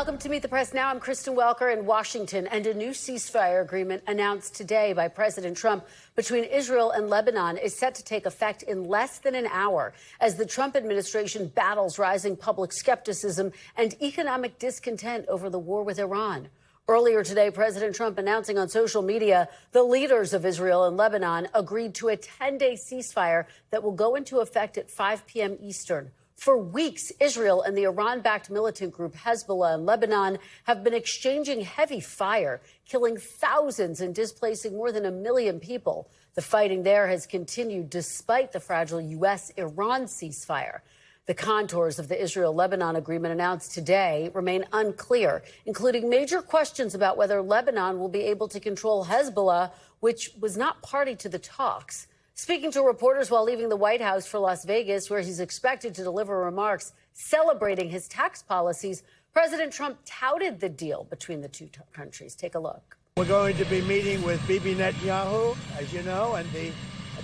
Welcome to Meet the Press Now. I'm Kristen Welker in Washington, and a new ceasefire agreement announced today by President Trump between Israel and Lebanon is set to take effect in less than an hour as the Trump administration battles rising public skepticism and economic discontent over the war with Iran. Earlier today, President Trump announcing on social media the leaders of Israel and Lebanon agreed to a 10-day ceasefire that will go into effect at 5 p.m. Eastern. For weeks, Israel and the Iran-backed militant group Hezbollah in Lebanon have been exchanging heavy fire, killing thousands and displacing more than 1 million people. The fighting there has continued despite the fragile U.S.-Iran ceasefire. The contours of the Israel-Lebanon agreement announced today remain unclear, including major questions about whether Lebanon will be able to control Hezbollah, which was not party to the talks. Speaking to reporters while leaving the White House for Las Vegas, where he's expected to deliver remarks celebrating his tax policies, President Trump touted the deal between the two countries. Take a look. We're going to be meeting with Bibi Netanyahu, as you know, and the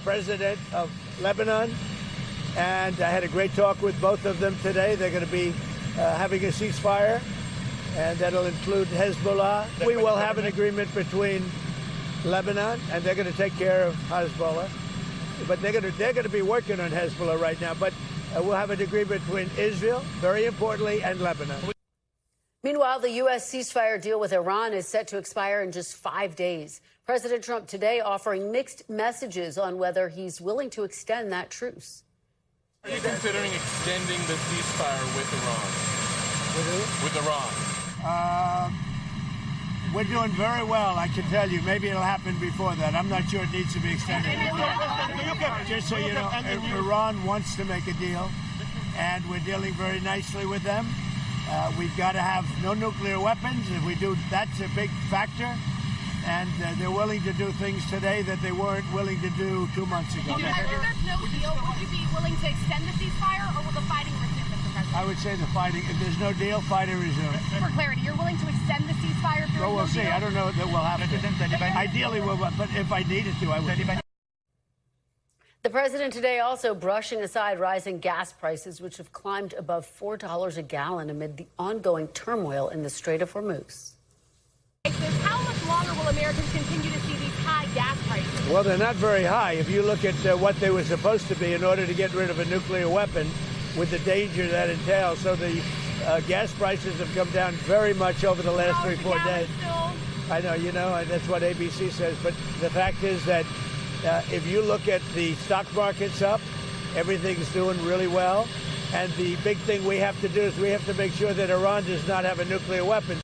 president of Lebanon. And I had a great talk with both of them today. They're going to be having a ceasefire, and that'll include Hezbollah. We will have an agreement between Lebanon, and they're going to take care of Hezbollah. But they're going to be working on Hezbollah right now. But we'll have an agreement between Israel, very importantly, and Lebanon. Meanwhile, the U.S. ceasefire deal with Iran is set to expire in just 5 days. President Trump today offering mixed messages on whether he's willing to extend that truce. Are you considering extending the ceasefire with Iran? With Iran? We're doing very well, I can tell you. Maybe it'll happen before that. I'm not sure it needs to be extended. Just so you know, Iran wants to make a deal, and we're dealing very nicely with them. We've got to have no nuclear weapons. If we do, that's a big factor. And they're willing to do things today that they weren't willing to do 2 months ago. If there's no deal, would you be willing to extend the ceasefire, or will the fighting resume, Mr. President? I would say the fighting, if there's no deal, fighting resumes. For clarity, you're willing to extend the ceasefire? Well, we'll see. I don't know that we'll have to. Ideally, we'll, but if I needed to, I would. The president today also brushing aside rising gas prices, which have climbed above $4 a gallon amid the ongoing turmoil in the Strait of Hormuz. How much longer will Americans continue to see these high gas prices? Well, they're not very high. If you look at what they were supposed to be in order to get rid of a nuclear weapon with the danger that entails. So the gas prices have come down very much over the last 3-4 days. I know, you know, and that's what ABC says. But the fact is that if you look at the stock markets up, everything's doing really well. And the big thing we have to do is we have to make sure that Iran does not have a nuclear weapon.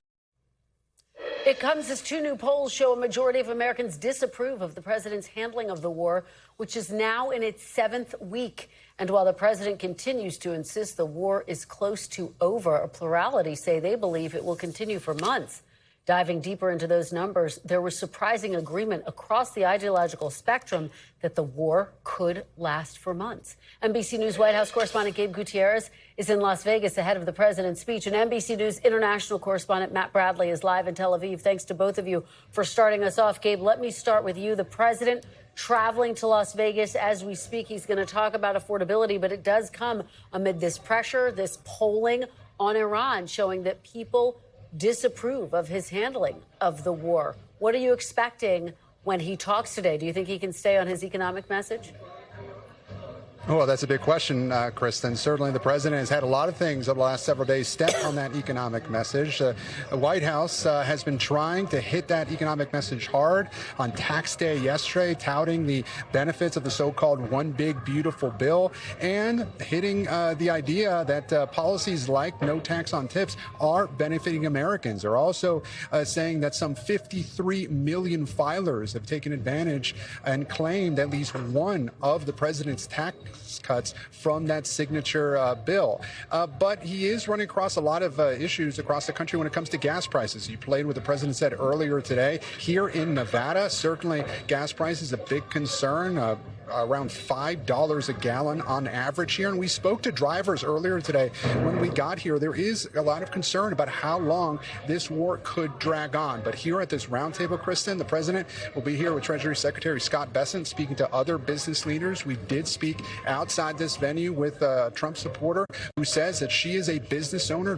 It comes as 2 new polls show a majority of Americans disapprove of the president's handling of the war, which is now in its 7th week. And while the president continues to insist the war is close to over, a plurality say they believe it will continue for months. Diving deeper into those numbers, there was surprising agreement across the ideological spectrum that the war could last for months. NBC News White House correspondent Gabe Gutierrez is in Las Vegas ahead of the president's speech, and NBC News international correspondent Matt Bradley is live in Tel Aviv. Thanks to both of you for starting us off. Gabe, let me start with you. The president traveling to Las Vegas as we speak. He's going to talk about affordability, but it does come amid this pressure, this polling on Iran showing that people disapprove of his handling of the war. What are you expecting when he talks today? Do you think he can stay on his economic message? Well, that's a big question, Kristen. Certainly the president has had a lot of things over the last several days step on that economic message. The White House has been trying to hit that economic message hard on tax day yesterday, touting the benefits of the so-called one big beautiful bill and hitting the idea that policies like no tax on tips are benefiting Americans. They're also saying that some 53 million filers have taken advantage and claimed at least one of the president's tax cuts from that signature bill. But he is running across a lot of issues across the country when it comes to gas prices. You played what the president said earlier today. Here in Nevada, certainly gas prices a big concern. around $5 a gallon on average here. And we spoke to drivers earlier today. When we got here, there is a lot of concern about how long this war could drag on. But here at this roundtable, Kristen, the president will be here with Treasury Secretary Scott Bessent speaking to other business leaders. We did speak outside this venue with a Trump supporter who says that she is a business owner,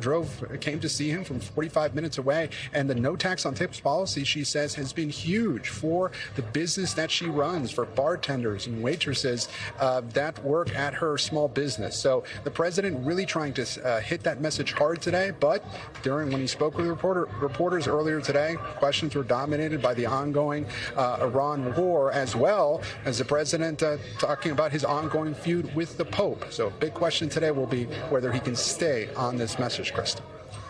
came to see him from 45 minutes away. And the no tax on tips policy, she says, has been huge for the business that she runs, for bartenders and waitresses that work at her small business. So the president really trying to hit that message hard today. But when he spoke with reporters earlier today, questions were dominated by the ongoing Iran war, as well as the president talking about his ongoing feud with the Pope. So a big question today will be whether he can stay on this message, Kristen.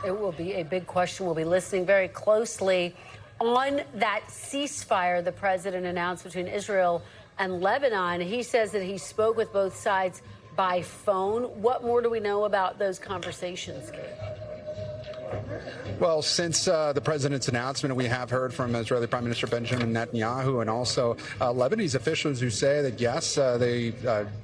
It will be a big question. We'll be listening very closely. On that ceasefire the president announced between Israel and Lebanon, he says that he spoke with both sides by phone. What more do we know about those conversations, Kate? Well, since the president's announcement, we have heard from Israeli Prime Minister Benjamin Netanyahu and also Lebanese officials who say that, yes, they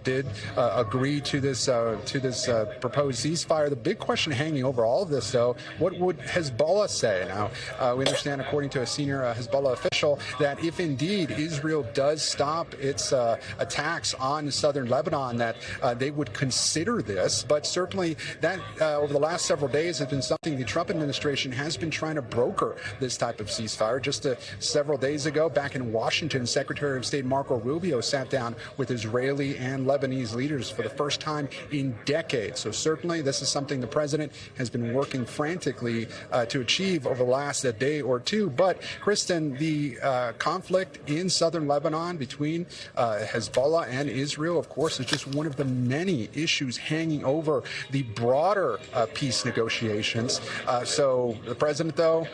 did agree to this proposed ceasefire. The big question hanging over all of this, though, what would Hezbollah say? Now, we understand, according to a senior Hezbollah official, that if indeed Israel does stop its attacks on southern Lebanon, that they would consider this. But certainly that over the last several days has been something the Trump administration has been trying to broker this type of ceasefire. Just several days ago, back in Washington, Secretary of State Marco Rubio sat down with Israeli and Lebanese leaders for the first time in decades. So certainly this is something the president has been working frantically to achieve over the last day or two. But, Kristen, the conflict in southern Lebanon between Hezbollah and Israel, of course, is just one of the many issues hanging over the broader peace negotiations. So the president, though,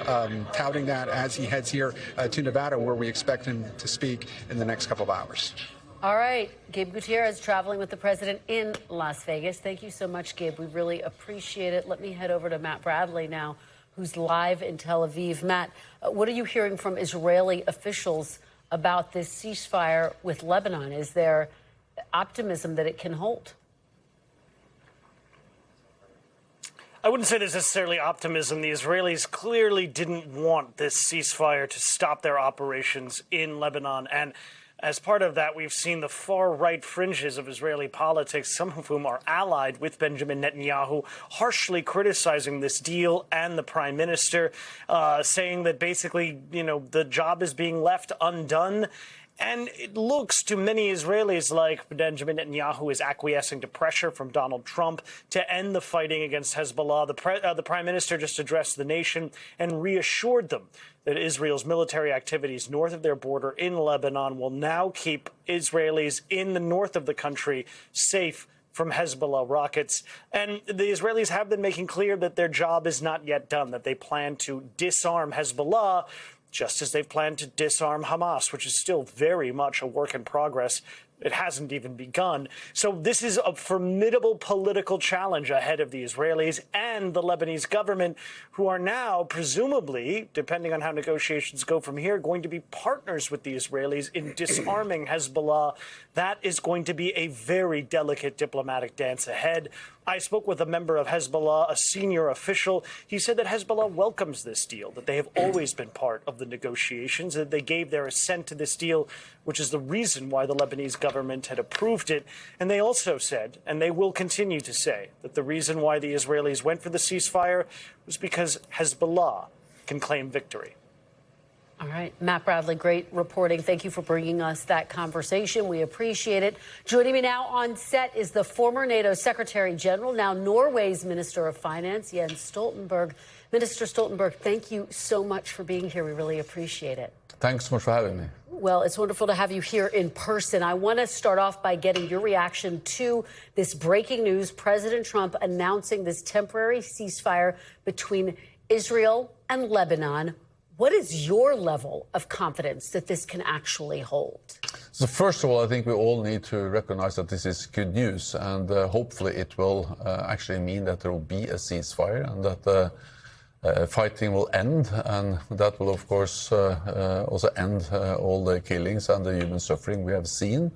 touting that as he heads here to Nevada, where we expect him to speak in the next couple of hours. All right. Gabe Gutierrez traveling with the president in Las Vegas. Thank you so much, Gabe. We really appreciate it. Let me head over to Matt Bradley now, who's live in Tel Aviv. Matt, what are you hearing from Israeli officials about this ceasefire with Lebanon? Is there optimism that it can hold? I wouldn't say there's necessarily optimism. The Israelis clearly didn't want this ceasefire to stop their operations in Lebanon. And as part of that, we've seen the far-right fringes of Israeli politics, some of whom are allied with Benjamin Netanyahu, harshly criticizing this deal and the prime minister, saying that basically, the job is being left undone. And it looks to many Israelis like Benjamin Netanyahu is acquiescing to pressure from Donald Trump to end the fighting against Hezbollah. The prime minister just addressed the nation and reassured them that Israel's military activities north of their border in Lebanon will now keep Israelis in the north of the country safe from Hezbollah rockets. And the Israelis have been making clear that their job is not yet done, that they plan to disarm Hezbollah, just as they've planned to disarm Hamas, which is still very much a work in progress. It hasn't even begun. So this is a formidable political challenge ahead of the Israelis and the Lebanese government, who are now, presumably, depending on how negotiations go from here, going to be partners with the Israelis in disarming Hezbollah. That is going to be a very delicate diplomatic dance ahead. I spoke with a member of Hezbollah, a senior official. He said that Hezbollah welcomes this deal, that they have always been part of the negotiations, that they gave their assent to this deal, which is the reason why the Lebanese government had approved it. And they also said, and they will continue to say, that the reason why the Israelis went for the ceasefire was because Hezbollah can claim victory. All right. Matt Bradley, great reporting. Thank you for bringing us that conversation. We appreciate it. Joining me now on set is the former NATO Secretary General, now Norway's Minister of Finance, Jens Stoltenberg. Minister Stoltenberg, thank you so much for being here. We really appreciate it. Thanks so much for having me. Well, it's wonderful to have you here in person. I want to start off by getting your reaction to this breaking news, President Trump announcing this temporary ceasefire between Israel and Lebanon. What is your level of confidence that this can actually hold? So first of all, I think we all need to recognize that this is good news, and hopefully it will actually mean that there will be a ceasefire, and that fighting will end, and that will, of course, also end all the killings and the human suffering we have seen,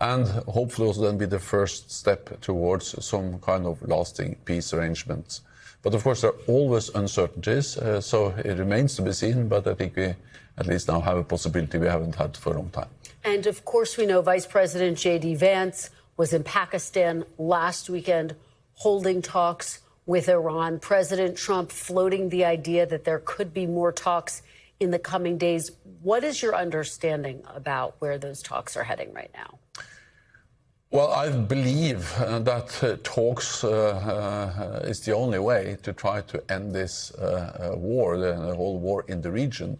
and hopefully also then be the first step towards some kind of lasting peace arrangements. But of course, there are always uncertainties, so it remains to be seen, but I think we at least now have a possibility we haven't had for a long time. And of course, we know Vice President J.D. Vance was in Pakistan last weekend holding talks with Iran. President Trump floating the idea that there could be more talks in the coming days. What is your understanding about where those talks are heading right now? Well, I believe that talks is the only way to try to end this war, the whole war in the region,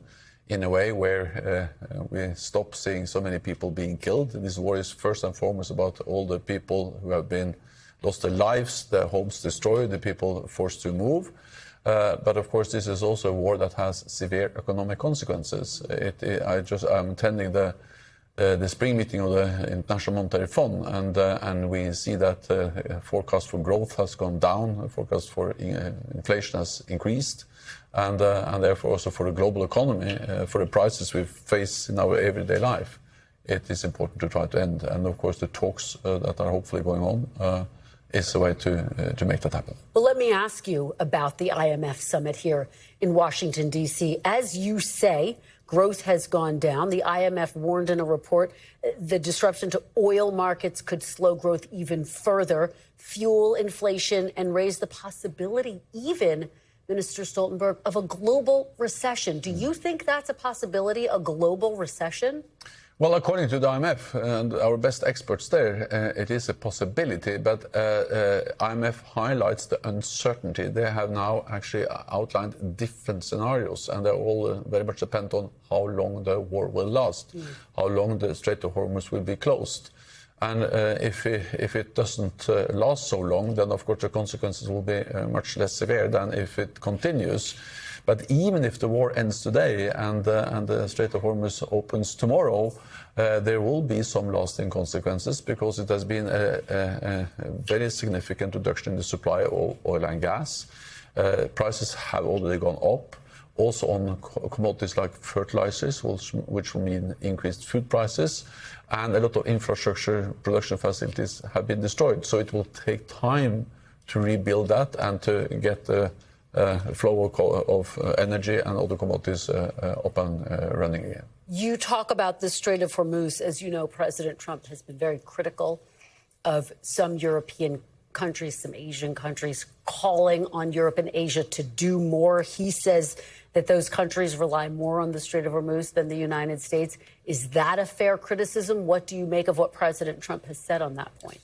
in a way where we stop seeing so many people being killed. This war is first and foremost about all the people who have been lost their lives, their homes destroyed, the people forced to move. But of course, this is also a war that has severe economic consequences. I'm attending the spring meeting of the International Monetary Fund, and we see that forecast for growth has gone down, forecast for inflation has increased, and therefore also for the global economy, for the prices we face in our everyday life, it is important to try to end. And of course, the talks that are hopefully going on is a way to make that happen. Well, let me ask you about the IMF summit here in Washington, D.C. As you say, growth has gone down. The IMF warned in a report the disruption to oil markets could slow growth even further, fuel inflation, and raise the possibility even, Minister Stoltenberg, of a global recession. Do you think that's a possibility, a global recession? Well, according to the IMF and our best experts there, it is a possibility, but IMF highlights the uncertainty. They have now actually outlined different scenarios, and they all very much depend on how long the war will last, how long the Strait of Hormuz will be closed. And if it doesn't last so long, then of course the consequences will be much less severe than if it continues. But even if the war ends today and the Strait of Hormuz opens tomorrow, there will be some lasting consequences because it has been a very significant reduction in the supply of oil and gas. Prices have already gone up, also on commodities like fertilizers, which will mean increased food prices, and a lot of infrastructure production facilities have been destroyed. So it will take time to rebuild that and to get the flow of energy and other commodities up and running again. You talk about the Strait of Hormuz. As you know, President Trump has been very critical of some European countries, some Asian countries, calling on Europe and Asia to do more. He says that those countries rely more on the Strait of Hormuz than the United States. Is that a fair criticism? What do you make of what President Trump has said on that point?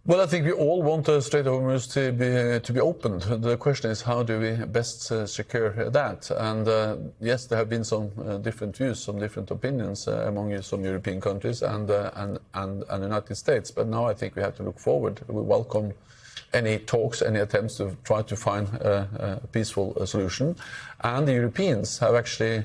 Well, I think we all want the Strait of Hormuz to be opened. The question is, how do we best secure that? And yes, there have been some different views, some different opinions among some European countries and the United States. But now I think we have to look forward. We welcome any talks, any attempts to try to find a peaceful solution. And the Europeans have actually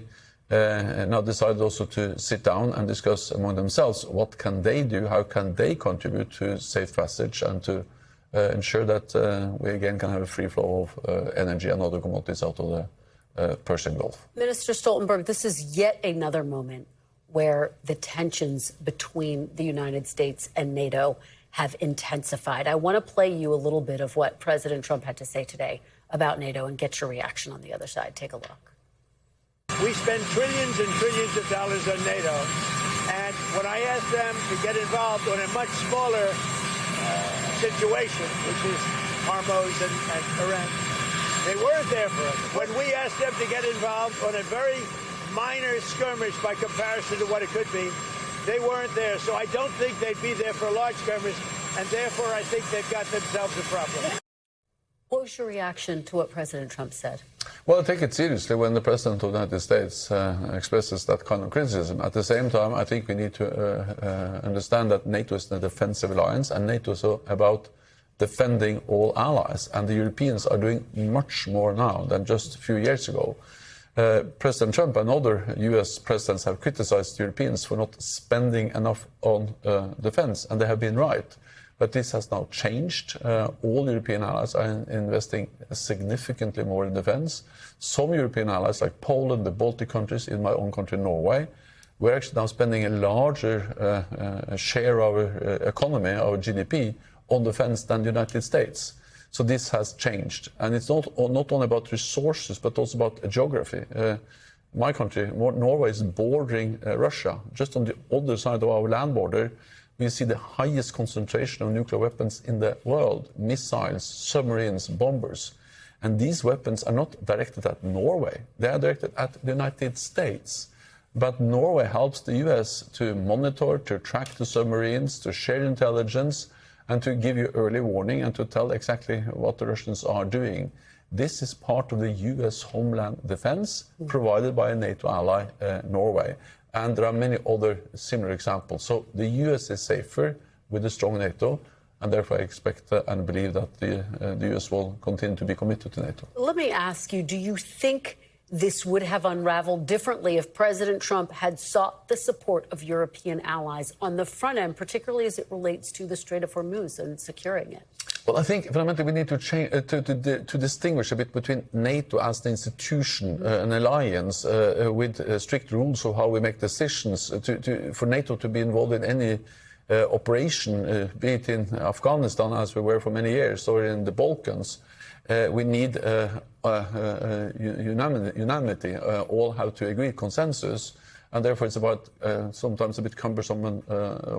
now decided also to sit down and discuss among themselves what can they do, how can they contribute to safe passage and to ensure that we again can have a free flow of energy and other commodities out of the Persian Gulf. Minister Stoltenberg, this is yet another moment where the tensions between the United States and NATO have intensified. I want to play you a little bit of what President Trump had to say today about NATO and get your reaction on the other side. Take a look. We spend trillions and trillions of dollars on NATO, and when I asked them to get involved on a much smaller situation, which is Hormuz and Iran, they weren't there for us. When we asked them to get involved on a very minor skirmish by comparison to what it could be, they weren't there. So I don't think they'd be there for a large skirmish, and therefore I think they've got themselves a problem. What was your reaction to what President Trump said? Well, I take it seriously when the President of the United States expresses that kind of criticism. At the same time, I think we need to understand that NATO is a defensive alliance, and NATO is about defending all allies. And the Europeans are doing much more now than just a few years ago. President Trump and other US presidents have criticized Europeans for not spending enough on defense, and they have been right. But this has now changed. All European allies are investing significantly more in defense. Some European allies, like Poland, the Baltic countries, in my own country, Norway, we're actually now spending a larger share of our economy, our GDP, on defense than the United States. So this has changed. And it's not only about resources, but also about geography. My country, Norway, is bordering Russia. Just on the other side of our land border, we see the highest concentration of nuclear weapons in the world, missiles, submarines, bombers. And these weapons are not directed at Norway. They are directed at the United States. But Norway helps the US to monitor, to track the submarines, to share intelligence, and to give you early warning and to tell exactly what the Russians are doing. This is part of the US homeland defense provided by a NATO ally, Norway. And there are many other similar examples. So the US is safer with a strong NATO, and therefore I expect and believe that the US will continue to be committed to NATO. Let me ask you, do you think this would have unraveled differently if President Trump had sought the support of European allies on the front end, particularly as it relates to the Strait of Hormuz and securing it? Well, I think fundamentally we need to change to distinguish a bit between NATO as the institution, an alliance with strict rules of how we make decisions, for NATO to be involved in any operation, be it in Afghanistan, as we were for many years, or in the Balkans. We need unanimity, all have to agree, consensus, and therefore it's about sometimes a bit cumbersome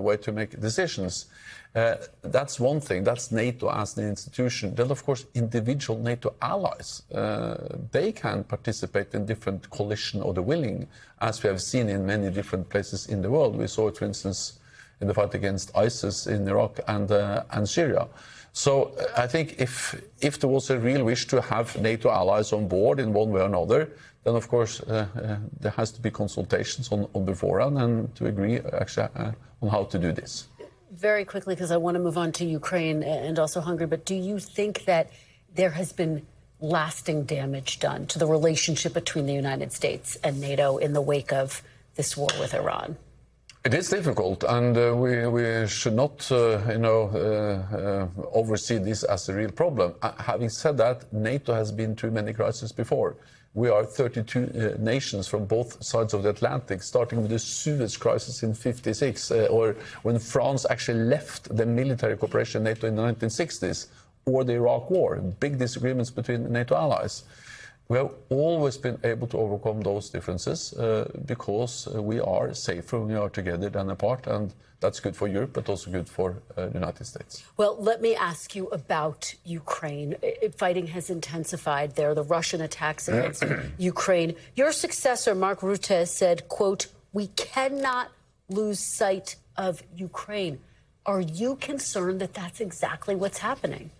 way to make decisions. That's one thing, that's NATO as an institution. Then, of course, individual NATO allies, they can participate in different coalition of the willing, as we have seen in many different places in the world. We saw it, for instance, in the fight against ISIS in Iraq and Syria. So I think if there was a real wish to have NATO allies on board in one way or another, then of course there has to be consultations on beforehand and to agree actually on how to do this. Very quickly, because I want to move on to Ukraine and also Hungary, but do you think that there has been lasting damage done to the relationship between the United States and NATO in the wake of this war with Iran? It is difficult, and we should not, oversee this as a real problem. Having said that, NATO has been through many crises before. We are 32 nations from both sides of the Atlantic, starting with the Suez crisis in '56, or when France actually left the military cooperation NATO in the 1960s, or the Iraq War, big disagreements between NATO allies. We have always been able to overcome those differences because we are safer when we are together than apart, and that's good for Europe, but also good for the United States. Well, let me ask you about Ukraine. Fighting has intensified there, the Russian attacks against Ukraine. Your successor, Mark Rutte, said, quote, "We cannot lose sight of Ukraine." Are you concerned that that's exactly what's happening?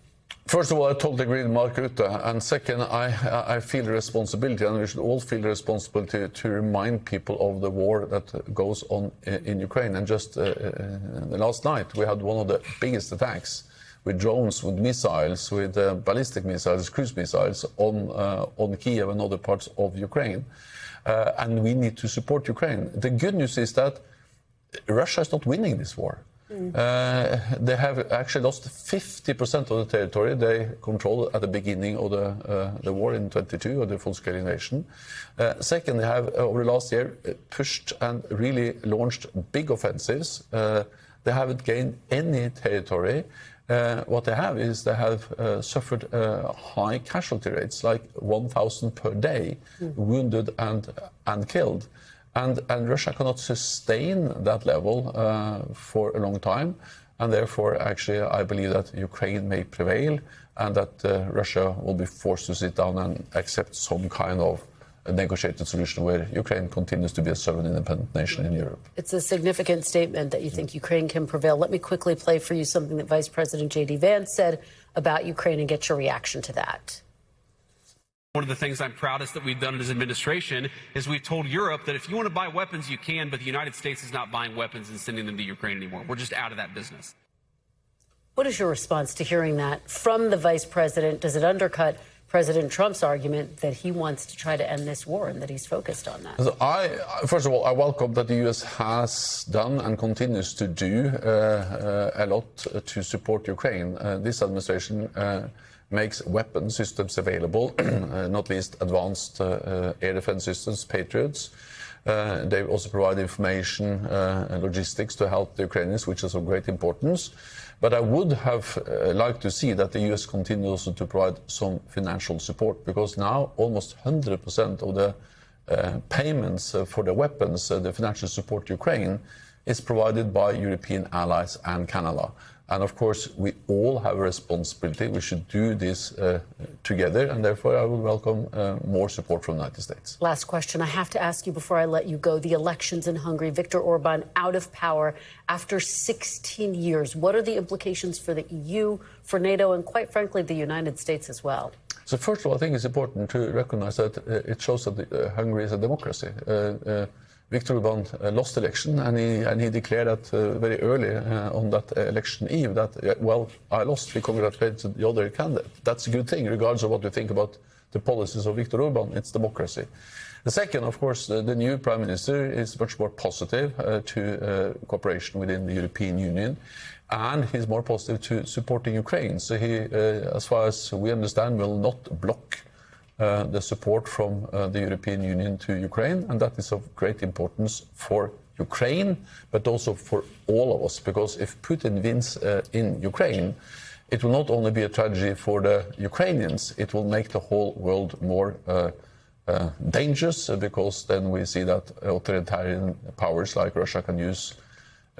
First of all, I totally agree with Mark Rutte. And second, I feel the responsibility, and we should all feel the responsibility to remind people of the war that goes on in Ukraine. And just last night, we had one of the biggest attacks with drones, with missiles, with ballistic missiles, cruise missiles on Kiev and other parts of Ukraine. And we need to support Ukraine. The good news is that Russia is not winning this war. They have actually lost 50% of the territory they controlled at the beginning of the war in 22, or the full-scale invasion. Second, they have, over the last year, pushed and really launched big offensives. They haven't gained any territory. What they have is they have suffered high casualty rates, like 1,000 per day, wounded and killed. And Russia cannot sustain that level for a long time. And therefore, actually, I believe that Ukraine may prevail and that Russia will be forced to sit down and accept some kind of a negotiated solution where Ukraine continues to be a sovereign independent nation in Europe. It's a significant statement that you think Ukraine can prevail. Let me quickly play for you something that Vice President J.D. Vance said about Ukraine and get your reaction to that. One of the things I'm proudest that we've done as administration is we've told Europe that if you want to buy weapons, you can, but the United States is not buying weapons and sending them to Ukraine anymore. We're just out of that business. What is your response to hearing that from the vice president? Does it undercut President Trump's argument that he wants to try to end this war and that he's focused on that. So first of all, I welcome that the U.S. has done and continues to do a lot to support Ukraine. This administration makes weapon systems available, not least advanced air defense systems, Patriots. They also provide information and logistics to help the Ukrainians, which is of great importance. But I would have liked to see that the U.S. continues also to provide some financial support, because now almost 100% of the payments for the weapons, the financial support to Ukraine, is provided by European allies and Canada. And of course, we all have a responsibility. We should do this together, and therefore I would welcome more support from the United States. Last question I have to ask you before I let you go. The elections in Hungary, Viktor Orban out of power after 16 years. What are the implications for the EU, for NATO, and quite frankly, the United States as well? So first of all, I think it's important to recognize that it shows that Hungary is a democracy. Viktor Orban lost the election, and he declared that very early on that election eve that, well, I lost, we congratulated the other candidate. That's a good thing, regardless of what we think about the policies of Viktor Orban. It's democracy. The second, of course, the new Prime Minister is much more positive to cooperation within the European Union, and he's more positive to supporting Ukraine. So he, as far as we understand, will not block the support from the European Union to Ukraine, and that is of great importance for Ukraine, but also for all of us, because if Putin wins in Ukraine, it will not only be a tragedy for the Ukrainians, it will make the whole world more dangerous, because then we see that authoritarian powers like Russia can use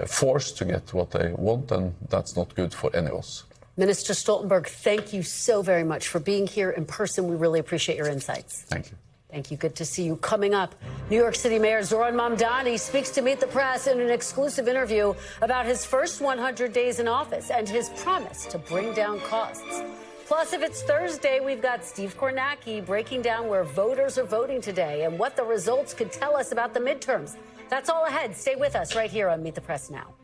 force to get what they want, and that's not good for any of us. Minister Stoltenberg, thank you so very much for being here in person. We really appreciate your insights. Thank you. Thank you. Good to see you. Coming up, New York City Mayor Zohran Mamdani speaks to Meet the Press in an exclusive interview about his first 100 days in office and his promise to bring down costs. Plus, if it's Thursday, we've got Steve Kornacki breaking down where voters are voting today and what the results could tell us about the midterms. That's all ahead. Stay with us right here on Meet the Press Now.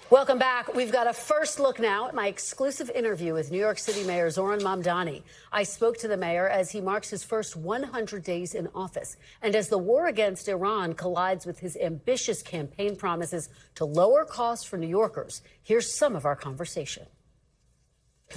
Welcome back. We've got a first look now at my exclusive interview with New York City Mayor Zohran Mamdani. I spoke to the mayor as he marks his first 100 days in office, and as the war against Iran collides with his ambitious campaign promises to lower costs for New Yorkers. Here's some of our conversation.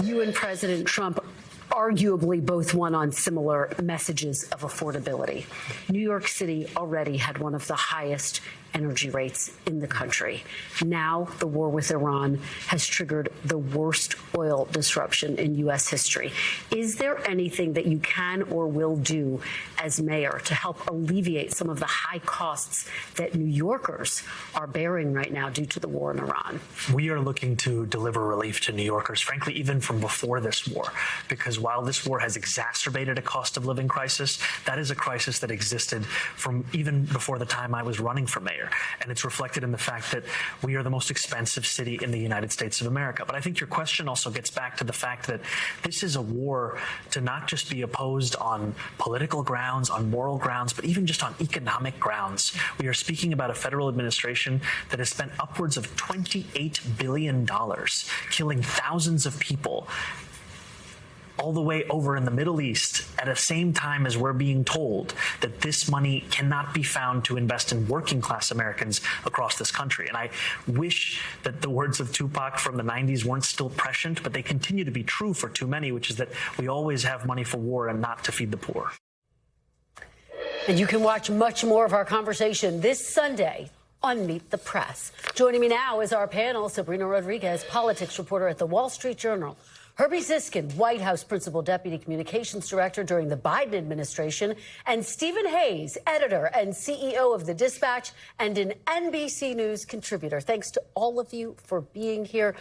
You and President Trump arguably both won on similar messages of affordability. New York City already had one of the highest energy rates in the country. Now the war with Iran has triggered the worst oil disruption in U.S. history. Is there anything that you can or will do as mayor to help alleviate some of the high costs that New Yorkers are bearing right now due to the war in Iran? We are looking to deliver relief to New Yorkers, frankly, even from before this war, because while this war has exacerbated a cost of living crisis, that is a crisis that existed from even before the time I was running for mayor. And it's reflected in the fact that we are the most expensive city in the United States of America. But I think your question also gets back to the fact that this is a war to not just be opposed on political grounds, on moral grounds, but even just on economic grounds. We are speaking about a federal administration that has spent upwards of $28 billion, killing thousands of people, all the way over in the Middle East at the same time as we're being told that this money cannot be found to invest in working class Americans across this country. And I wish that the words of Tupac from the 90s weren't still prescient, but they continue to be true for too many, which is that we always have money for war and not to feed the poor. And you can watch much more of our conversation this Sunday on Meet the Press. Joining me now is our panel, Sabrina Rodriguez, politics reporter at the Wall Street Journal, Herbie Siskin, White House Principal Deputy Communications Director during the Biden administration, and Stephen Hayes, editor and CEO of The Dispatch and an NBC News contributor. Thanks to all of you for being here.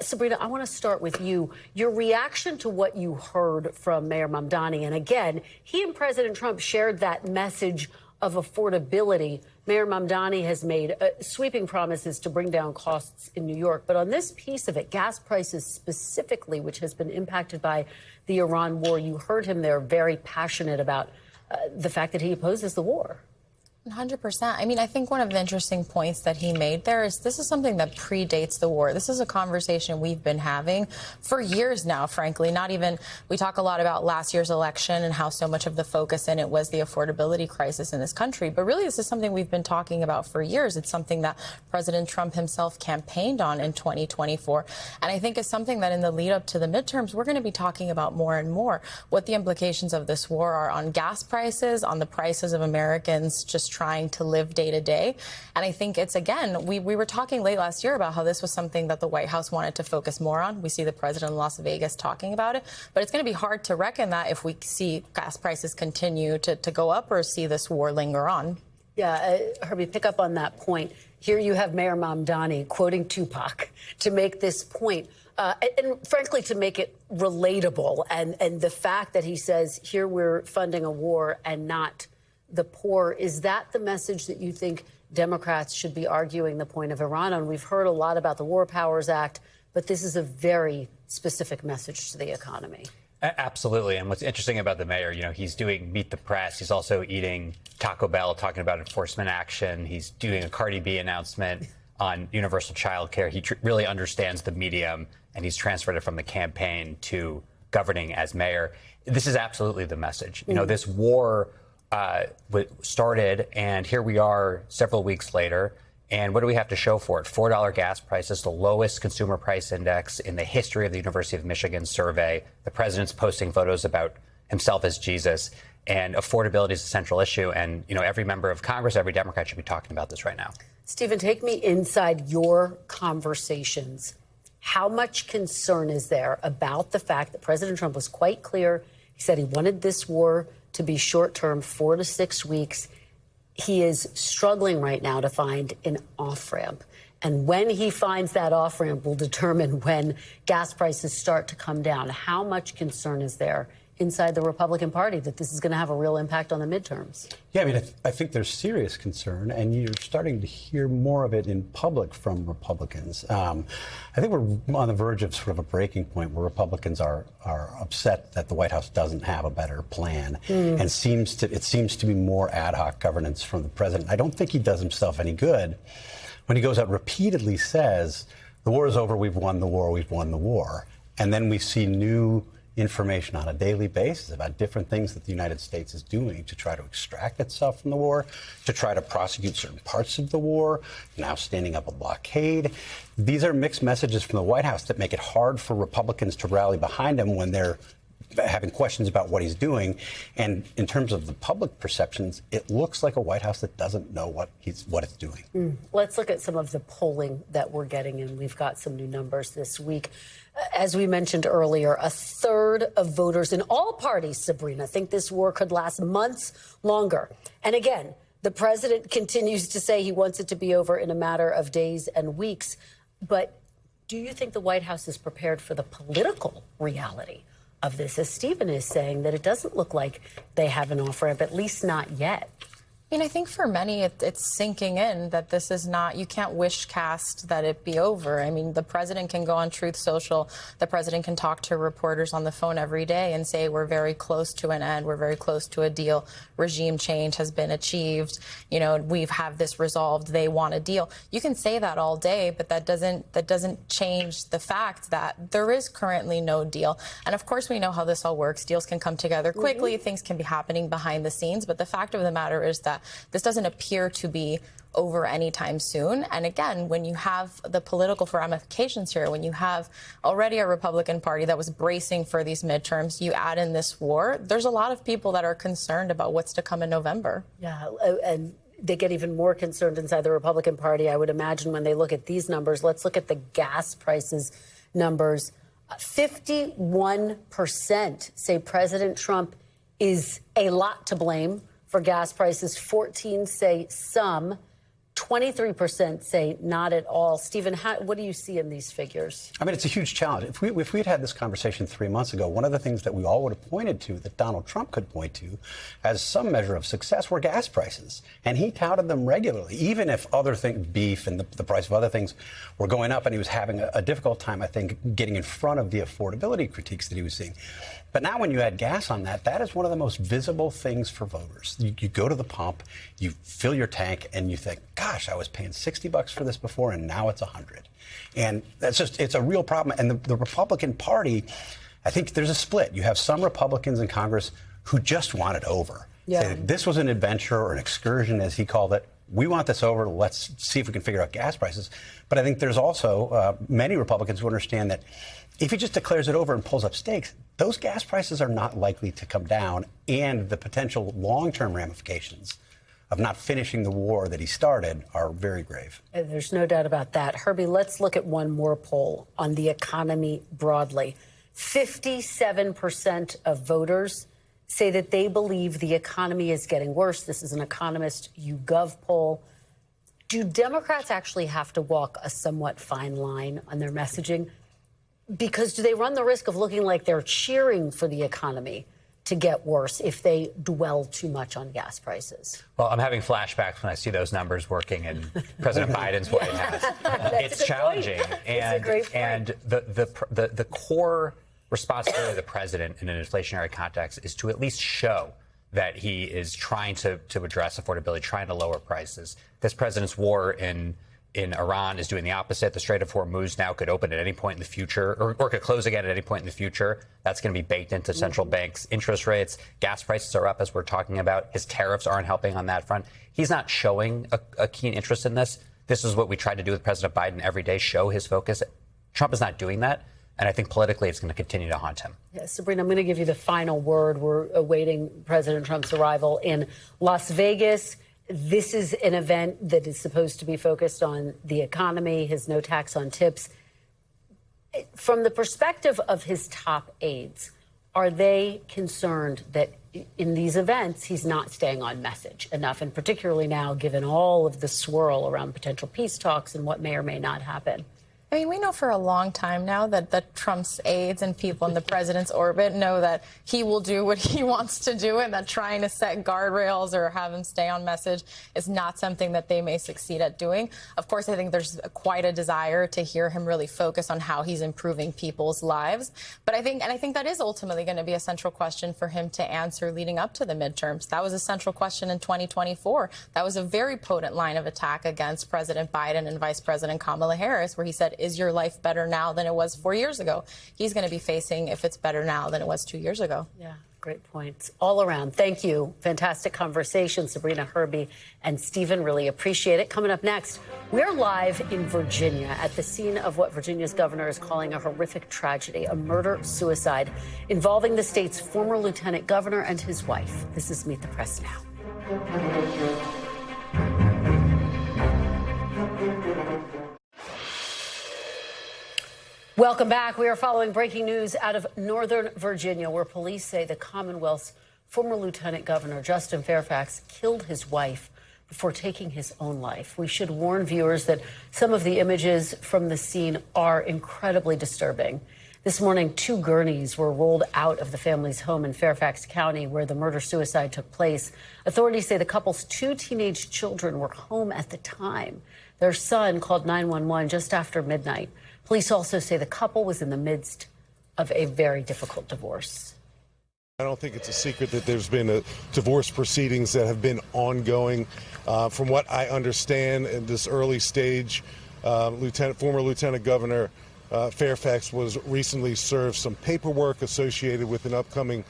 Sabrina, I want to start with you. Your reaction to what you heard from Mayor Mamdani, and again, he and President Trump shared that message of affordability. Mayor Mamdani has made sweeping promises to bring down costs in New York. But on this piece of it, gas prices specifically, which has been impacted by the Iran war, you heard him there very passionate about the fact that he opposes the war. 100%. I mean, I think one of the interesting points that he made there is this is something that predates the war. This is a conversation we've been having for years now, frankly. Not even, we talk a lot about last year's election and how so much of the focus in it was the affordability crisis in this country. But really, this is something we've been talking about for years. It's something that President Trump himself campaigned on in 2024. And I think it's something that in the lead up to the midterms, we're going to be talking about more and more what the implications of this war are on gas prices, on the prices of Americans just trying to live day to day. And I think it's, again, we were talking late last year about how this was something that the White House wanted to focus more on. We see the president in Las Vegas talking about it, but it's going to be hard to reckon that if we see gas prices continue to go up or see this war linger on. Yeah, Herbie, pick up on that point. Here you have Mayor Mamdani quoting Tupac to make this point. And frankly, to make it relatable. And the fact that he says, here we're funding a war and not the poor, is that the message that you think Democrats should be arguing the point of Iran on? We've heard a lot about the War Powers Act, but this is a very specific message to the economy. Absolutely. And what's interesting about the mayor, he's doing Meet the Press. He's also eating Taco Bell, talking about enforcement action. He's doing a Cardi B announcement on universal child care. He really understands the medium, and he's transferred it from the campaign to governing as mayor. This is absolutely the message. This war started, and here we are several weeks later. And what do we have to show for it? $4 gas prices, the lowest consumer price index in the history of the University of Michigan survey. The president's posting photos about himself as Jesus. And affordability is a central issue. And, every member of Congress, every Democrat should be talking about this right now. Stephen, take me inside your conversations. How much concern is there about the fact that President Trump was quite clear? He said he wanted this war to be short-term, 4 to 6 weeks. He is struggling right now to find an off-ramp. And when he finds that off-ramp will determine when gas prices start to come down. How much concern is there inside the Republican Party that this is going to have a real impact on the midterms? Yeah, I mean, I think there's serious concern, and you're starting to hear more of it in public from Republicans. I think we're on the verge of sort of a breaking point where Republicans are upset that the White House doesn't have a better plan, and it seems to be more ad hoc governance from the president. I don't think he does himself any good when he goes out repeatedly says, the war is over, we've won the war, we've won the war. And then we see new information on a daily basis about different things that the United States is doing to try to extract itself from the war, to try to prosecute certain parts of the war, now standing up a blockade. These are mixed messages from the White House that make it hard for Republicans to rally behind him when they're having questions about what he's doing. And in terms of the public perceptions, it looks like a White House that doesn't know what it's doing. Let's look at some of the polling that we're getting, and we've got some new numbers this week. As we mentioned earlier, a third of voters in all parties, Sabrina, think this war could last months longer. And again, the president continues to say he wants it to be over in a matter of days and weeks. But do you think the White House is prepared for the political reality of this? As Stephen is saying, that it doesn't look like they have an off-ramp, at least not yet. I mean, I think for many, it's sinking in that this is not, you can't wish cast that it be over. I mean, the president can go on Truth Social. The president can talk to reporters on the phone every day and say, we're very close to an end. We're very close to a deal. Regime change has been achieved. We've have this resolved. They want a deal. You can say that all day, but that doesn't change the fact that there is currently no deal. And of course, we know how this all works. Deals can come together quickly. Things can be happening behind the scenes. But the fact of the matter is that this doesn't appear to be over anytime soon. And again, when you have the political ramifications here, when you have already a Republican Party that was bracing for these midterms, you add in this war, there's a lot of people that are concerned about what's to come in November. Yeah, and they get even more concerned inside the Republican Party, I would imagine, when they look at these numbers. Let's look at the gas prices numbers. 51% say President Trump is a lot to blame for gas prices. 14 say some. 23% say not at all. Stephen, what do you see in these figures? I mean, it's a huge challenge. If we'd had this conversation 3 months ago, one of the things that we all would have pointed to, that Donald Trump could point to as some measure of success, were gas prices. And he touted them regularly, even if other things, beef and the price of other things, were going up. And he was having a difficult time, I think, getting in front of the affordability critiques that he was seeing. But now when you add gas on that, that is one of the most visible things for voters. You go to the pump, you fill your tank, and you think, gosh, I was paying $60 for this before, and now it's $100. And that's just, it's a real problem. And the Republican Party, I think there's a split. You have some Republicans in Congress who just want it over. Yeah. Say, this was an adventure or an excursion, as he called it. We want this over. Let's see if we can figure out gas prices. But I think there's also many Republicans who understand that if he just declares it over and pulls up stakes, those gas prices are not likely to come down, and the potential long-term ramifications of not finishing the war that he started are very grave. There's no doubt about that. Herbie, let's look at one more poll on the economy broadly. 57% of voters say that they believe the economy is getting worse. This is an Economist YouGov poll. Do Democrats actually have to walk a somewhat fine line on their messaging? Because do they run the risk of looking like they're cheering for the economy to get worse if they dwell too much on gas prices? Well, I'm having flashbacks when I see those numbers working in President Biden's White House. It's challenging. And the core responsibility of the president in an inflationary context is to at least show that he is trying to address affordability, trying to lower prices. This president's war in Iran is doing the opposite. The Strait of Hormuz now could open at any point in the future, or could close again at any point in the future. That's going to be baked into central banks' interest rates. Gas prices are up, as we're talking about. His tariffs aren't helping on that front. He's not showing a keen interest in this. This is what we tried to do with President Biden every day, show his focus. Trump is not doing that. And I think politically it's going to continue to haunt him. Yeah, Sabrina, I'm going to give you the final word. We're awaiting President Trump's arrival in Las Vegas. This is an event that is supposed to be focused on the economy, his no tax on tips. From the perspective of his top aides, are they concerned that in these events he's not staying on message enough, and particularly now given all of the swirl around potential peace talks and what may or may not happen? I mean, we know for a long time now that Trump's aides and people in the president's orbit know that he will do what he wants to do, and that trying to set guardrails or have him stay on message is not something that they may succeed at doing. Of course, I think there's quite a desire to hear him really focus on how he's improving people's lives. But I think that is ultimately going to be a central question for him to answer leading up to the midterms. That was a central question in 2024. That was a very potent line of attack against President Biden and Vice President Kamala Harris, where he said, is your life better now than it was 4 years ago? He's going to be facing if it's better now than it was 2 years ago. Yeah, great points all around. Thank you. Fantastic conversation, Sabrina, Herbie, and Stephen. Really appreciate it. Coming up next, we're live in Virginia at the scene of what Virginia's governor is calling a horrific tragedy, a murder-suicide involving the state's former lieutenant governor and his wife. This is Meet the Press Now. Welcome back. We are following breaking news out of Northern Virginia, where police say the Commonwealth's former lieutenant governor, Justin Fairfax, killed his wife before taking his own life. We should warn viewers that some of the images from the scene are incredibly disturbing. This morning, 2 gurneys were rolled out of the family's home in Fairfax County, where the murder-suicide took place. Authorities say the couple's 2 teenage children were home at the time. Their son called 911 just after midnight. Police also say the couple was in the midst of a very difficult divorce. I don't think it's a secret that there's been divorce proceedings that have been ongoing. From what I understand in this early stage, former Lieutenant Governor Fairfax was recently served some paperwork associated with an upcoming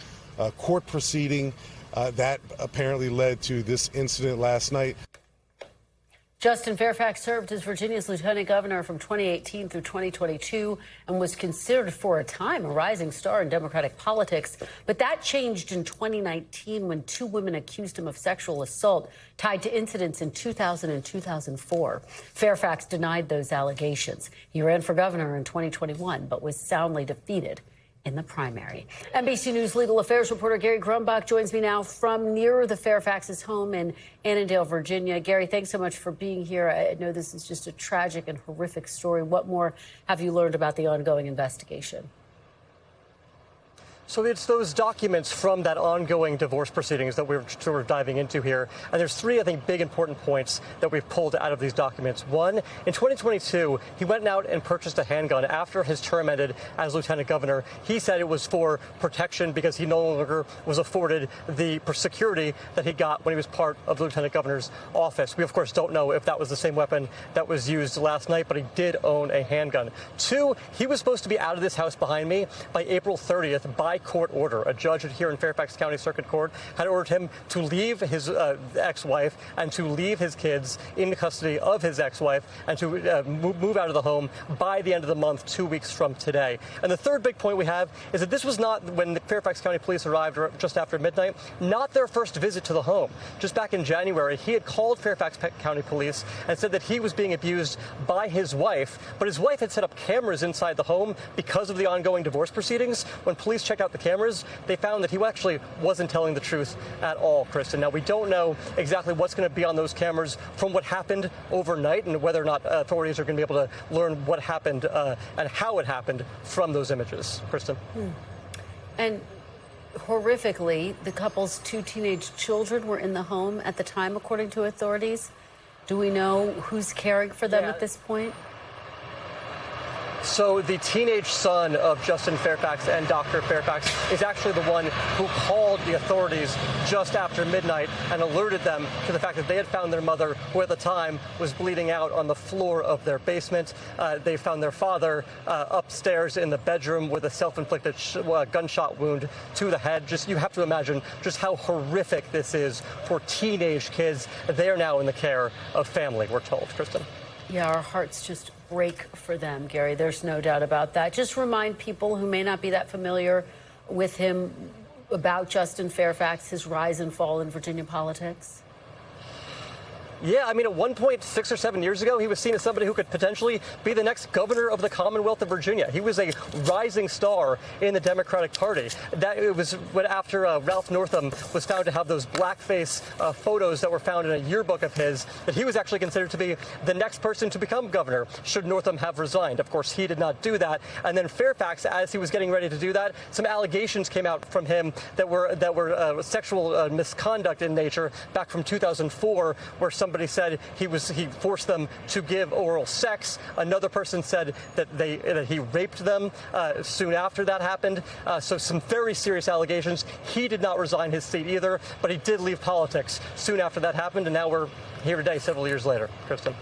court proceeding. That apparently led to this incident last night. Justin Fairfax served as Virginia's lieutenant governor from 2018 through 2022 and was considered for a time a rising star in Democratic politics. But that changed in 2019 when 2 women accused him of sexual assault tied to incidents in 2000 and 2004. Fairfax denied those allegations. He ran for governor in 2021, but was soundly defeated in the primary. NBC News legal affairs reporter Gary Grumbach joins me now from near the Fairfax's home in Annandale, Virginia. Gary, thanks so much for being here. I know this is just a tragic and horrific story. What more have you learned about the ongoing investigation? So it's those documents from that ongoing divorce proceedings that we're sort of diving into here. And there's three, I think, big important points that we've pulled out of these documents. One, in 2022, he went out and purchased a handgun after his term ended as lieutenant governor. He said it was for protection because he no longer was afforded the security that he got when he was part of the lieutenant governor's office. We, of course, don't know if that was the same weapon that was used last night, but he did own a handgun. Two, he was supposed to be out of this house behind me by April 30th by court order. A judge here in Fairfax County Circuit Court had ordered him to leave his ex-wife and to leave his kids in custody of his ex-wife and to move out of the home by the end of the month, 2 weeks from today. And the third big point we have is that this was not, when the Fairfax County Police arrived just after midnight, not their first visit to the home. Just back in January, he had called Fairfax County Police and said that he was being abused by his wife, but his wife had set up cameras inside the home because of the ongoing divorce proceedings. When police checked out the cameras, they found that he actually wasn't telling the truth at all, Kristen. Now, we don't know exactly what's going to be on those cameras from what happened overnight and whether or not authorities are going to be able to learn what happened and how it happened from those images. Kristen. And horrifically, the couple's two teenage children were in the home at the time, according to authorities. Do we know who's caring for them at this point? So the teenage son of Justin Fairfax and Dr. Fairfax is actually the one who called the authorities just after midnight and alerted them to the fact that they had found their mother, who at the time was bleeding out on the floor of their basement. They found their father upstairs in the bedroom with a self-inflicted gunshot wound to the head. Just, you have to imagine just how horrific this is for teenage kids. They are now in the care of family, we're told. Kristen. Yeah, our hearts just break for them, Gary. There's no doubt about that. Just remind people who may not be that familiar with him about Justin Fairfax, his rise and fall in Virginia politics. Yeah, I mean, at one point, 6 or 7 years ago, he was seen as somebody who could potentially be the next governor of the Commonwealth of Virginia. He was a rising star in the Democratic Party. That it was when after Ralph Northam was found to have those blackface photos that were found in a yearbook of his, that he was actually considered to be the next person to become governor should Northam have resigned. Of course, he did not do that. And then Fairfax, as he was getting ready to do that, some allegations came out from him that were sexual misconduct in nature back from 2004, where somebody said he forced them to give oral sex. Another person said that he raped them soon after that happened. So some very serious allegations. He did not resign his seat either, but he did leave politics soon after that happened, and now we're here today, several years later. Kristen.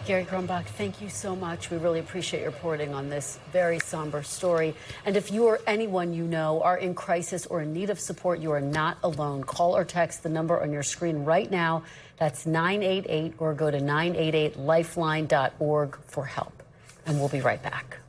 Gary Grumbach, thank you so much. We really appreciate your reporting on this very somber story. And if you or anyone you know are in crisis or in need of support, you are not alone. Call or text the number on your screen right now. That's 988, or go to 988lifeline.org for help. And we'll be right back.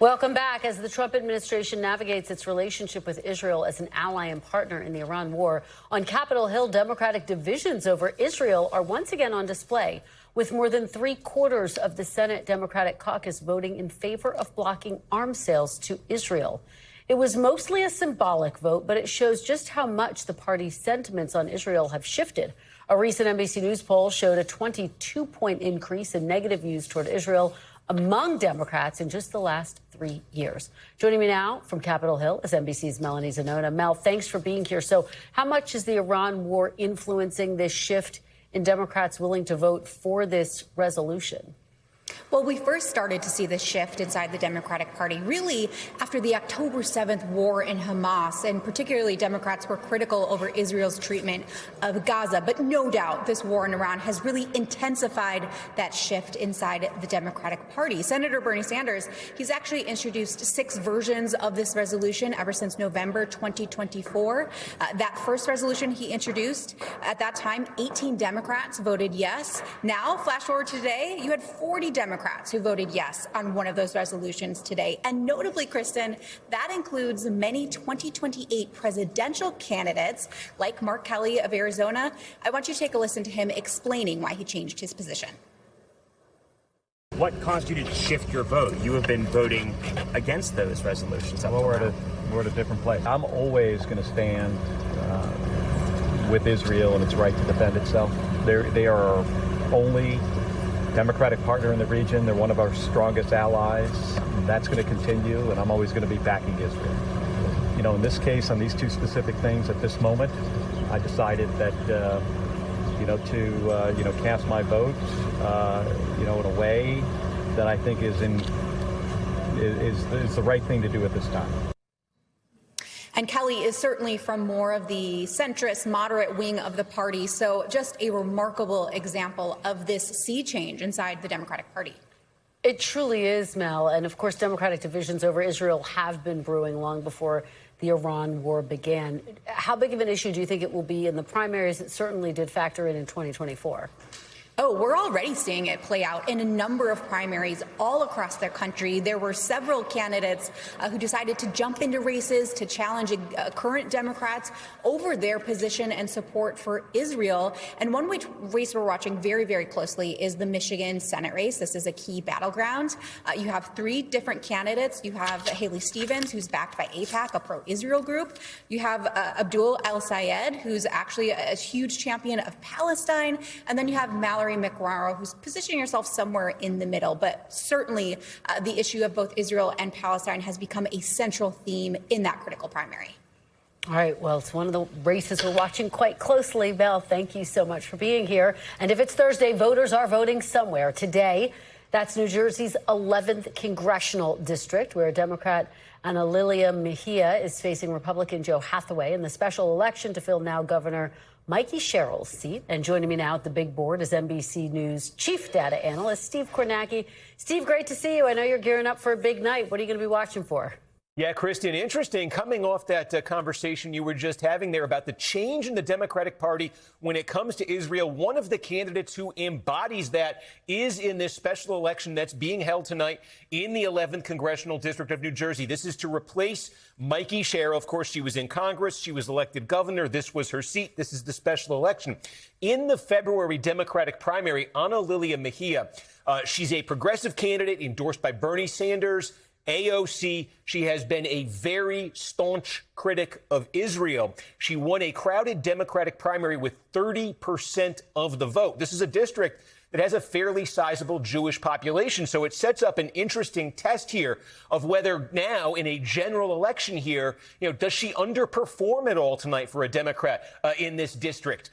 Welcome back. As the Trump administration navigates its relationship with Israel as an ally and partner in the Iran war, on Capitol Hill, Democratic divisions over Israel are once again on display, with more than 3/4 of the Senate Democratic caucus voting in favor of blocking arms sales to Israel. It was mostly a symbolic vote, but it shows just how much the party's sentiments on Israel have shifted. A recent NBC News poll showed a 22-point increase in negative views toward Israel among Democrats in just the last 3 years. Joining me now from Capitol Hill is NBC's Melanie Zanona. Mel, thanks for being here. So how much is the Iran war influencing this shift in Democrats willing to vote for this resolution? Well, we first started to see this shift inside the Democratic Party really after the October 7th war in Hamas, and particularly Democrats were critical over Israel's treatment of Gaza. But no doubt this war in Iran has really intensified that shift inside the Democratic Party. Senator Bernie Sanders, he's actually introduced 6 versions of this resolution ever since November 2024. That first resolution he introduced, at that time, 18 Democrats voted yes. Now, flash forward to today, you had 40 Democrats who voted yes on one of those resolutions today. And notably, Kristen, that includes many 2028 presidential candidates like Mark Kelly of Arizona. I want you to take a listen to him explaining why he changed his position. What caused you to shift your vote? You have been voting against those resolutions. Well, we're at a different place. I'm always going to stand with Israel and its right to defend itself. They are our only democratic partner in the region. They're one of our strongest allies. That's going to continue, and I'm always going to be backing Israel. You know, in this case, on these two specific things at this moment, I decided that, to cast my vote, in a way that I think is the right thing to do at this time. And Kelly is certainly from more of the centrist, moderate wing of the party. So just a remarkable example of this sea change inside the Democratic Party. It truly is, Mel. And of course, Democratic divisions over Israel have been brewing long before the Iran war began. How big of an issue do you think it will be in the primaries? It certainly did factor in 2024. Oh, we're already seeing it play out in a number of primaries all across the country. There were several candidates who decided to jump into races to challenge current Democrats over their position and support for Israel. And one race we're watching very, very closely is the Michigan Senate race. This is a key battleground. You have three different candidates. You have Haley Stevens, who's backed by AIPAC, a pro-Israel group. You have Abdul El-Sayed, who's actually a huge champion of Palestine. And then you have Mallory McMorrow, who's positioning herself somewhere in the middle. But certainly the issue of both Israel and Palestine has become a central theme in that critical primary. All right. Well, it's one of the races we're watching quite closely. Mel, thank you so much for being here. And if it's Thursday, voters are voting somewhere. Today, that's New Jersey's 11th congressional district, where Democrat Ana Lilia Mejia is facing Republican Joe Hathaway in the special election to fill now Governor Mikey Sherrill's seat. And joining me now at the big board is NBC News chief data analyst Steve Kornacki. Steve, great to see you. I know you're gearing up for a big night. What are you going to be watching for? Yeah, Kristen, interesting. Coming off that conversation you were just having there about the change in the Democratic Party when it comes to Israel, one of the candidates who embodies that is in this special election that's being held tonight in the 11th Congressional District of New Jersey. This is to replace Mikey Sherrill. Of course, she was in Congress. She was elected governor. This was her seat. This is the special election. In the February Democratic primary, Ana Lilia Mejia, she's a progressive candidate endorsed by Bernie Sanders, AOC. She has been a very staunch critic of Israel. She won a crowded Democratic primary with 30% of the vote. This is a district that has a fairly sizable Jewish population. So it sets up an interesting test here of whether now in a general election here, does she underperform at all tonight for a Democrat in this district?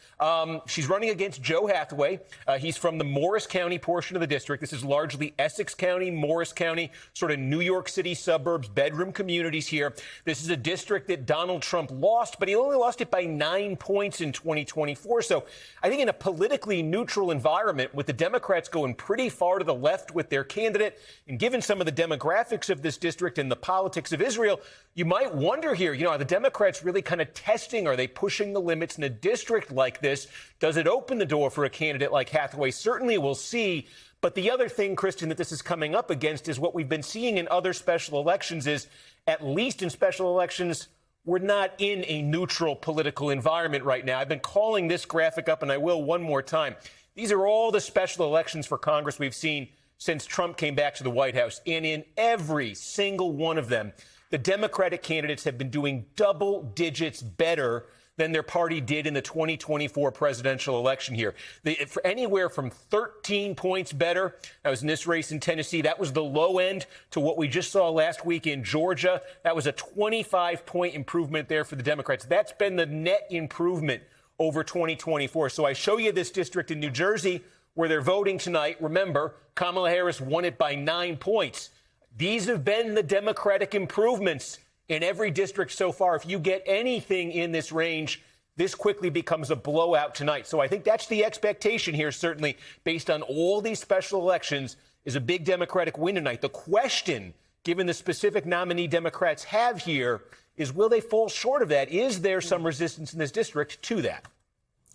She's running against Joe Hathaway. He's from the Morris County portion of the district. This is largely Essex County, Morris County, sort of New York City suburbs, bedroom communities here. This is a district that Donald Trump lost, but he only lost it by 9 points in 2024. So I think in a politically neutral environment with the Democrats going pretty far to the left with their candidate, and given some of the demographics of this district and the politics of Israel, you might wonder here, are the Democrats really kind of testing? Are they pushing the limits in a district like this? Does it open the door for a candidate like Hathaway? Certainly we'll see. But the other thing, Kristen, that this is coming up against is what we've been seeing in other special elections is, at least in special elections, we're not in a neutral political environment right now. I've been calling this graphic up, and I will one more time. These are all the special elections for Congress we've seen since Trump came back to the White House. And in every single one of them, the Democratic candidates have been doing double digits better than their party did in the 2024 presidential election here. For anywhere from 13 points better. That was in this race in Tennessee. That was the low end to what we just saw last week in Georgia. That was a 25-point improvement there for the Democrats. That's been the net improvement over 2024. So I show you this district in New Jersey where they're voting tonight. Remember, Kamala Harris won it by 9 points. These have been the Democratic improvements in every district so far. If you get anything in this range, this quickly becomes a blowout tonight. So I think that's the expectation here, certainly, based on all these special elections, is a big Democratic win tonight. The question, given the specific nominee Democrats have here, is will they fall short of that? Is there some resistance in this district to that?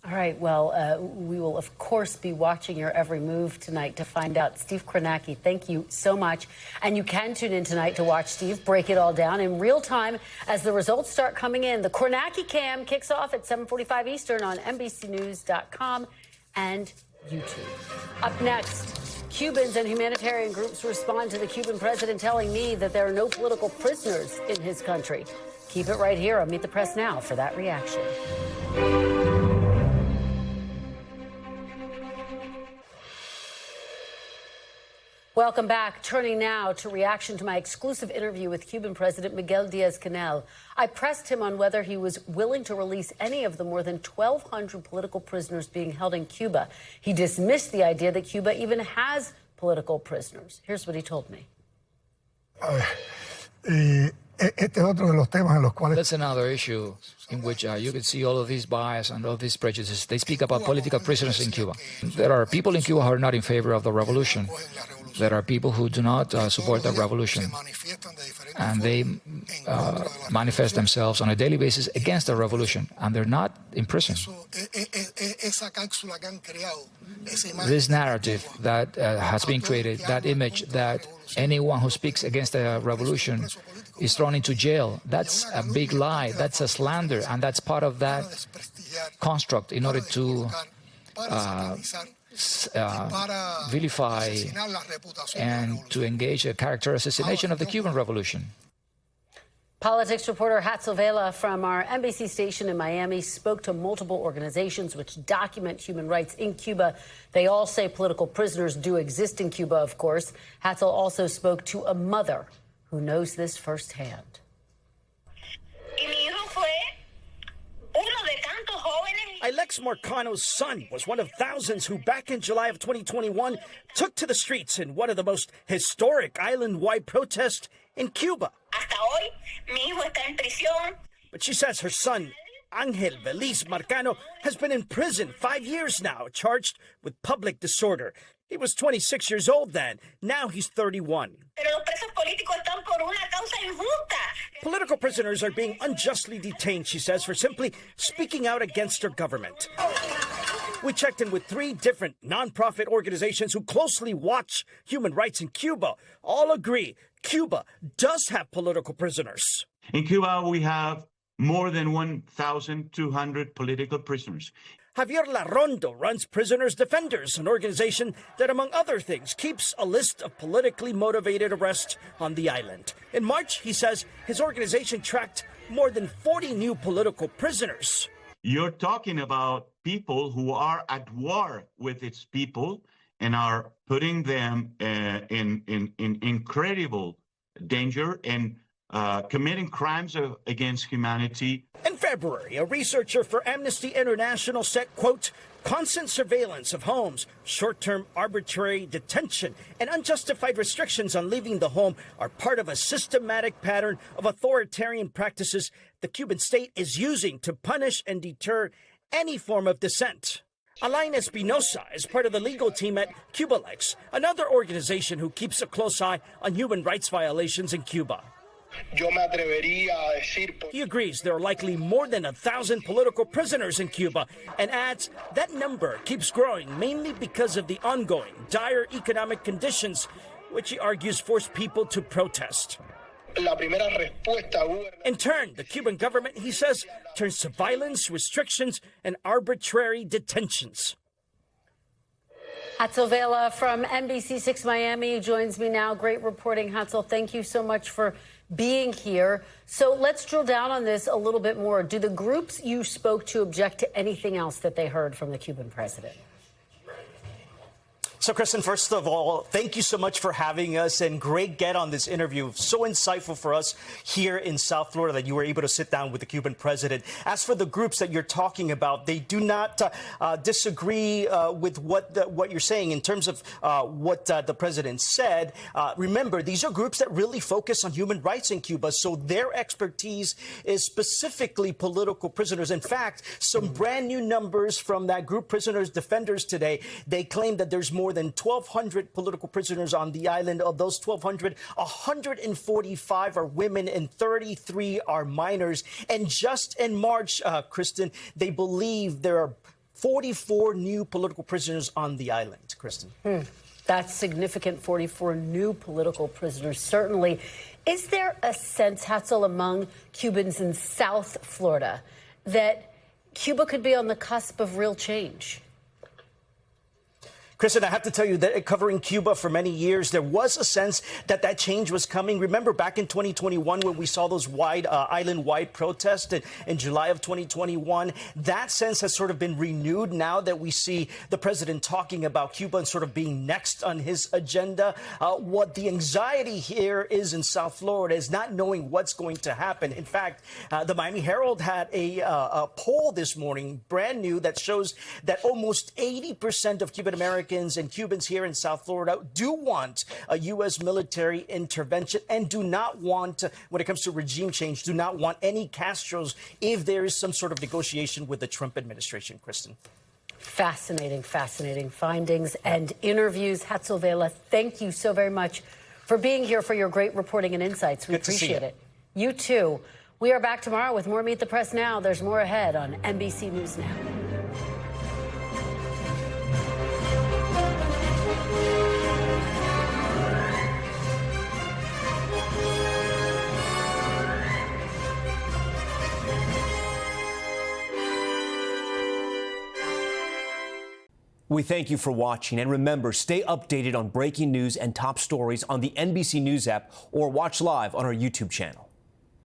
All right. Well, we will, of course, be watching your every move tonight to find out. Steve Kornacki, thank you so much. And you can tune in tonight to watch Steve break it all down in real time as the results start coming in. The Kornacki Cam kicks off at 7:45 Eastern on NBCnews.com and YouTube. Up next, Cubans and humanitarian groups respond to the Cuban president telling me that there are no political prisoners in his country. Keep it right here on Meet the Press Now for that reaction. Welcome back. Turning now to reaction to my exclusive interview with Cuban President Miguel Diaz-Canel. I pressed him on whether he was willing to release any of the more than 1,200 political prisoners being held in Cuba. He dismissed the idea that Cuba even has political prisoners. Here's what he told me. That's another issue in which you can see all of these bias and all these prejudices. They speak about political prisoners in Cuba. There are people in Cuba who are not in favor of the revolution. There are people who do not support the revolution. And they manifest themselves on a daily basis against the revolution. And they're not in prison. This narrative that has been created, that image that anyone who speaks against the revolution is thrown into jail, that's a big lie. That's a slander. And that's part of that construct in order to vilify and to engage a character assassination of the Cuban Revolution. Politics reporter Hatzel Vela from our NBC station in Miami spoke to multiple organizations which document human rights in Cuba. They all say political prisoners do exist in Cuba, of course. Hatzel also spoke to a mother who knows this firsthand. Alex Marcano's son was one of thousands who back in July of 2021 took to the streets in one of the most historic island-wide protests in Cuba. But she says her son, Angel Feliz Marcano, has been in prison 5 years now, charged with public disorder. He was 26 years old then. Now he's 31. Political prisoners are being unjustly detained, she says, for simply speaking out against their government. We checked in with 3 different nonprofit organizations who closely watch human rights in Cuba. All agree Cuba does have political prisoners. In Cuba, we have more than 1,200 political prisoners. Javier Larrondo runs Prisoners Defenders, an organization that, among other things, keeps a list of politically motivated arrests on the island. In March, he says his organization tracked more than 40 new political prisoners. You're talking about people who are at war with its people and are putting them in incredible danger and committing crimes against humanity. In February, a researcher for Amnesty International said, quote, constant surveillance of homes, short-term arbitrary detention, and unjustified restrictions on leaving the home are part of a systematic pattern of authoritarian practices the Cuban state is using to punish and deter any form of dissent. Alain Espinosa is part of the legal team at CubaLex, another organization who keeps a close eye on human rights violations in Cuba. He agrees there are likely more than 1,000 political prisoners in Cuba and adds that number keeps growing mainly because of the ongoing dire economic conditions, which he argues force people to protest. In turn, the Cuban government, he says, turns to violence, restrictions, and arbitrary detentions. Hatzel Vela from NBC6 Miami joins me now. Great reporting, Hatzel. Thank you so much for being here. So let's drill down on this a little bit more. Do the groups you spoke to object to anything else that they heard from the Cuban president? So, Kristen, first of all, thank you so much for having us, and great get on this interview. So insightful for us here in South Florida that you were able to sit down with the Cuban president. As for the groups that you're talking about, they do not disagree with what you're saying in terms of what the president said. Remember, these are groups that really focus on human rights in Cuba, so their expertise is specifically political prisoners. In fact, some brand new numbers from that group, Prisoners Defenders, today, they claim that there's more than 1,200 political prisoners on the island. Of those 1,200, 145 are women and 33 are minors. And just in March, Kristen, they believe there are 44 new political prisoners on the island, Kristen. That's significant, 44 new political prisoners, certainly. Is there a sense, Hatzel, among Cubans in South Florida that Cuba could be on the cusp of real change? Kristen, I have to tell you that covering Cuba for many years, there was a sense that that change was coming. Remember back in 2021 when we saw those island-wide protests in July of 2021? That sense has sort of been renewed now that we see the president talking about Cuba and sort of being next on his agenda. What the anxiety here is in South Florida is not knowing what's going to happen. In fact, the Miami Herald had a poll this morning, brand new, that shows that almost 80% of Cuban Americans and Cubans here in South Florida do want a U.S. military intervention and do not want, when it comes to regime change, do not want any Castros if there is some sort of negotiation with the Trump administration. Kristen. Fascinating, fascinating findings and interviews. Hatzel Vela, thank you so very much for being here, for your great reporting and insights. We appreciate it. You too. We are back tomorrow with more Meet the Press Now. There's more ahead on NBC News Now. We thank you for watching, and remember, stay updated on breaking news and top stories on the NBC News app or watch live on our YouTube channel.